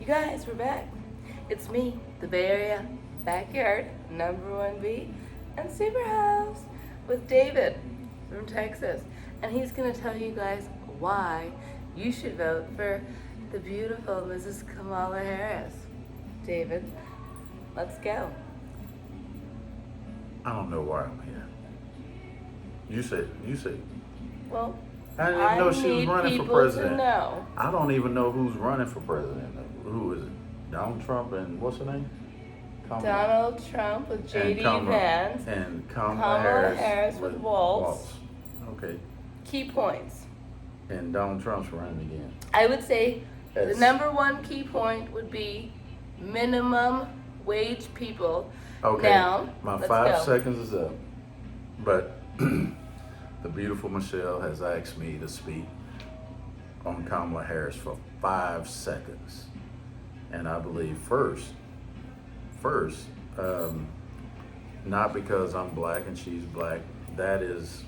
You guys, we're back. It's me, the Bay Area Backyard #1 B and Superhouse with David from Texas. And he's going to tell you guys why you should vote for the beautiful Mrs. Kamala Harris. David, let's go. I don't know why I'm here. You said. Well, I didn't even know she was running for president. To know. I don't even know who's running for president. Who is it? Donald Trump and what's her name? Donald Trump with J.D. Vance. And Kamala Harris with Waltz. Okay. Key points. And Donald Trump's running again. I would say the #1 key point would be minimum wage people. Okay. Now, my let's 5 go. seconds is up. But the beautiful Michelle has asked me to speak on Kamala Harris for 5 seconds. And I believe first, not because I'm black and she's black, that is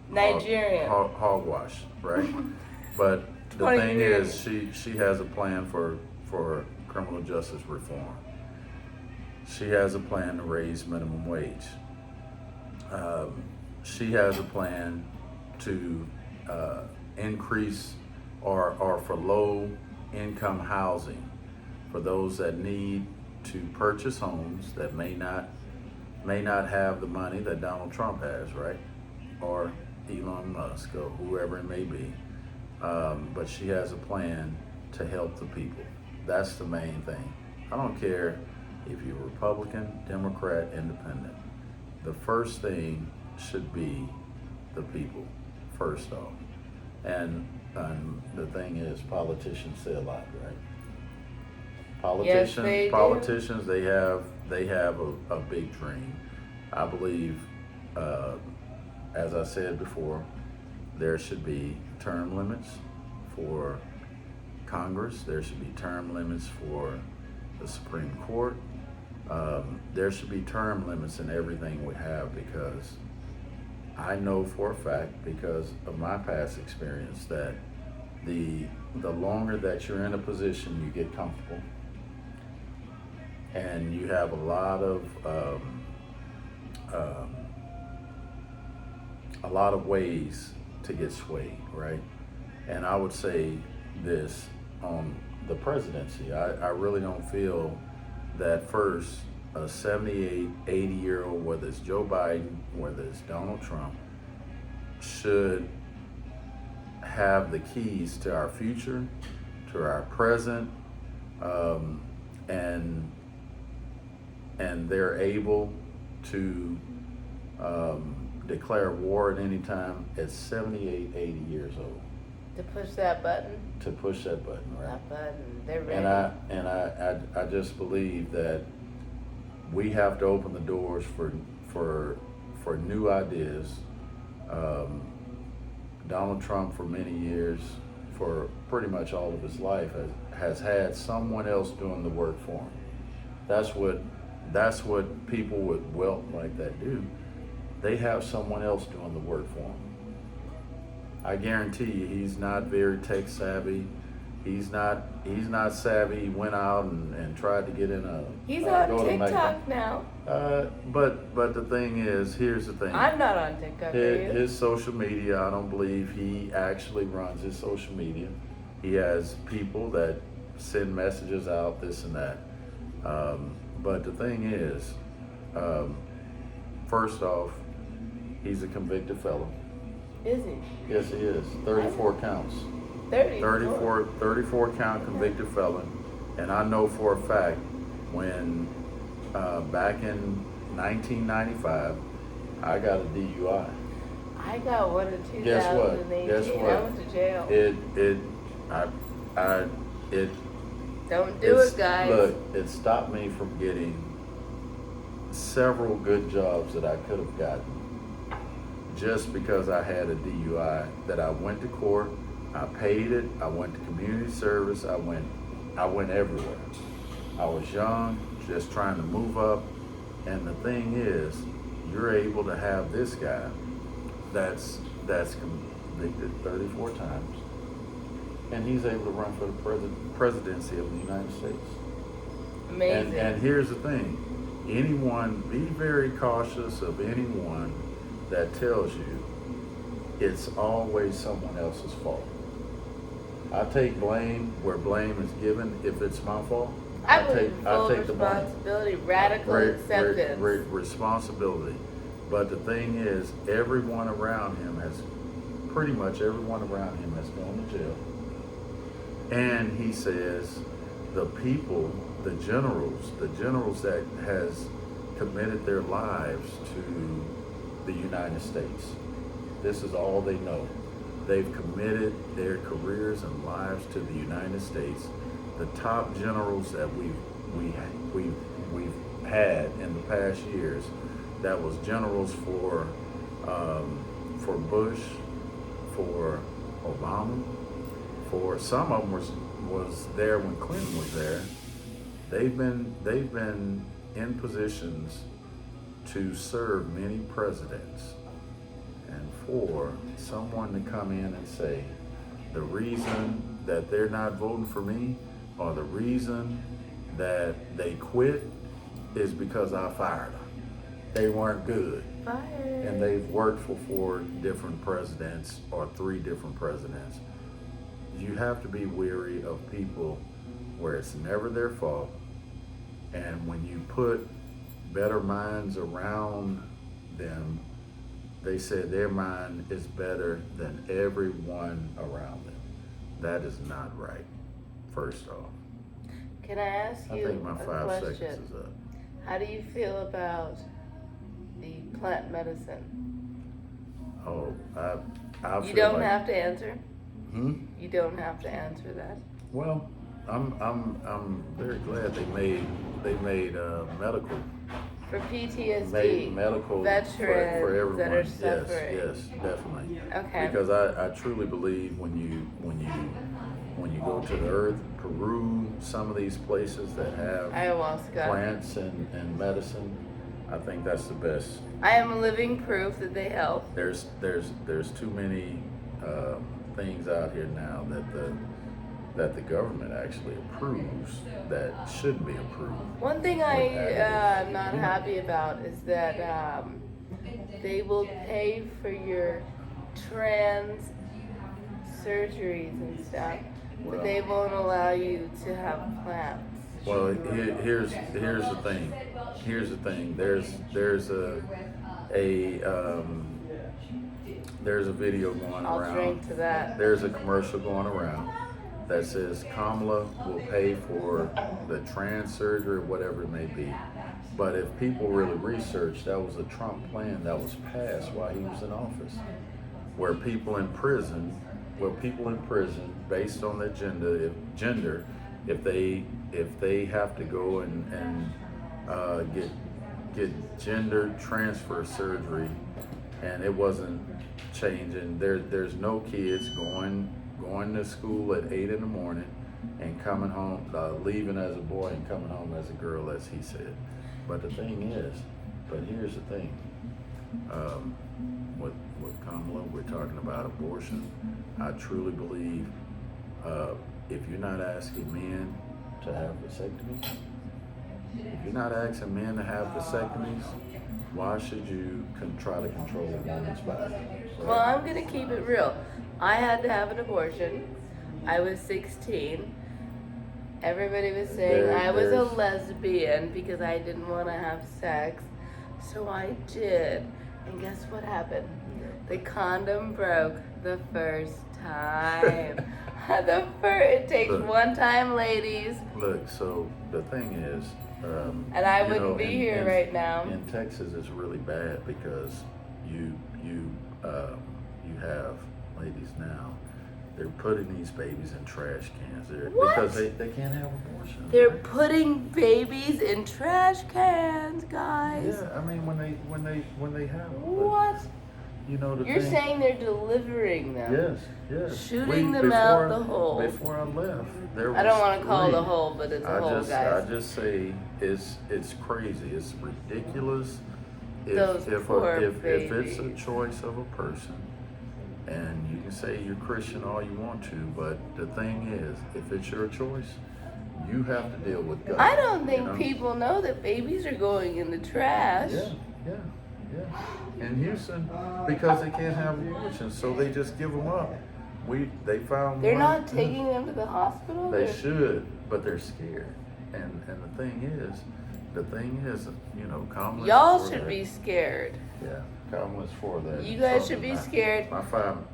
Nigerian. Hogwash, right? But the thing is, she has a plan for criminal justice reform. She has a plan to raise minimum wage. She has a plan to increase or for low income housing for those that need to purchase homes that may not have the money that Donald Trump has, right? Or Elon Musk or whoever it may be. But she has a plan to help the people. That's the main thing. I don't care if you're Republican, Democrat, Independent. The first thing should be the people, first off. And the thing is, politicians say a lot, right? Politicians, they have a big dream. I believe, as I said before, there should be term limits for Congress. There should be term limits for the Supreme Court. There should be term limits in everything we have, because I know for a fact, because of my past experience, that the longer that you're in a position, you get comfortable, and you have a lot of ways to get swayed, right? And I would say this on the presidency. I really don't feel that first a 78, 80-year-old, whether it's Joe Biden, whether it's Donald Trump, should have the keys to our future, to our present, and they're able to declare war at any time at 78, 80 years old. To push that button? To push that button, right? That button, they're ready. And I just believe that we have to open the doors for new ideas. Donald Trump, for many years, for pretty much all of his life, has had someone else doing the work for him. That's what people with wealth like that do. They have someone else doing the work for them. I guarantee you, he's not very tech savvy. He's not savvy. He went out and tried to get in a. He's on TikTok now. But the thing is, here's the thing. I'm not on TikTok. His social media, I don't believe he actually runs his social media. He has people that send messages out, this and that. But the thing is, first off, he's a convicted felon. Is he? Yes, he is. 34 counts. 34 count convicted felon. And I know for a fact, when back in 1995, I got a DUI. I got one in 2018. Guess what? I went to jail. Don't do it, guys. Look, it stopped me from getting several good jobs that I could have gotten, just because I had a DUI, that I went to court, I paid it, I went to community service, I went everywhere. I was young, just trying to move up, and the thing is, you're able to have this guy that's convicted 34 times, and he's able to run for the presidency of the United States. Amazing. And here's the thing. Be very cautious of anyone that tells you it's always someone else's fault. I take blame where blame is given. If it's my fault, I believe in full take the blame. responsibility, radical acceptance. Responsibility. But the thing is, pretty much everyone around him has gone to jail. And he says the people, the generals that has committed their lives to the United States. This is all they know. They've committed their careers and lives to the United States. The top generals that we've had in the past years, that was generals for Bush, for Obama, for some of them was there when Clinton was there. They've been in positions to serve many presidents. And for someone to come in and say, the reason that they're not voting for me, or the reason that they quit, is because I fired them. They weren't good. Fired. And they've worked for 4 different presidents or 3 different presidents. You have to be wary of people where it's never their fault. And when you put better minds around them, they said their mind is better than everyone around them. That is not right, first off. Can I ask you I think my a 5 question? seconds is up. How do you feel about the plant medicine? Oh, I You feel don't like, have to answer. Hmm? You don't have to answer that. Well, I'm very glad they made medical For PTSD, made medical veterans for everyone. that are suffering. Yes, definitely. Okay. Because I truly believe when you go to the earth, Peru, some of these places that have Ayahuasca. plants and medicine, I think that's the best. I am living proof that they help. There's too many things out here now that the government actually approves that shouldn't be approved. One thing I'm not happy about is that they will pay for your trans surgeries and stuff, but they won't allow you to have plants. Well, here's the thing. There's a video going I'll around. drink to that. There's a commercial going around that says Kamala will pay for the trans surgery or whatever it may be. But if people really research, that was a Trump plan that was passed while he was in office, where people in prison, based on their gender, if they have to go and get gender transfer surgery, and it wasn't changing. There's no kids going to school at 8 in the morning and coming home, leaving as a boy and coming home as a girl, as he said. But here's the thing. With Kamala, we're talking about abortion. I truly believe if you're not asking men to have vasectomies, if you're not asking men to have vasectomies, why should you try to control a woman's body? Right? Well, I'm going to keep it real. I had to have an abortion. I was 16. Everybody was saying I was a lesbian because I didn't want to have sex. So I did. And guess what happened? The condom broke the first time. It takes one time, ladies. Look, so the thing is, and I wouldn't be here right now. In Texas, it's really bad because you have ladies now. They're putting these babies in trash cans because they can't have abortions. They're putting babies in trash cans, guys. Yeah, I mean when they have them. What? You know the You're thing, saying they're delivering them? Yes. Shooting them out the hole. Before I left, there was I don't want to call it a 3. hole, but it's a hole, guys. I just say it's crazy. It's ridiculous. Those poor If it's a babies. choice of a person, And you can say you're Christian all you want to, but the thing is, if it's your choice, you have to deal with God. I don't think you know? people know that babies are going in the trash. Yeah. In Houston, because they can't have abortions, so they just give them up. They found They're one. not taking them to the hospital? They should, but they're scared. And the thing is, you know, Kamala's Y'all for should that. be scared. Yeah, Kamala's for that. You guys should be scared.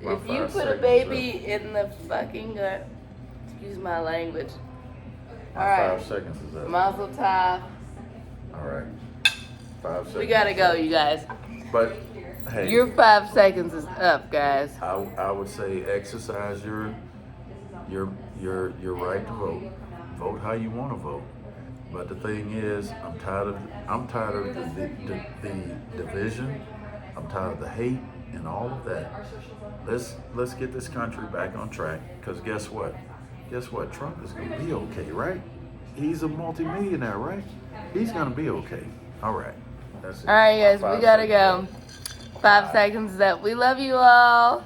If you put a baby in the fucking gut, excuse my language. My All right. 5 seconds is up. Mazel tov. All right. 5 seconds. We gotta go, you guys. But hey, Your 5 seconds is up, guys. I would say exercise your right to vote. Vote how you want to vote. But the thing is, I'm tired of the division. I'm tired of the hate and all of that. Let's get this country back on track. Because guess what? Trump is gonna be okay, right? He's a multimillionaire, right? He's gonna be okay. All right. That's it. All right, guys, we 5 gotta seconds. go. 5 seconds is up. We love you all.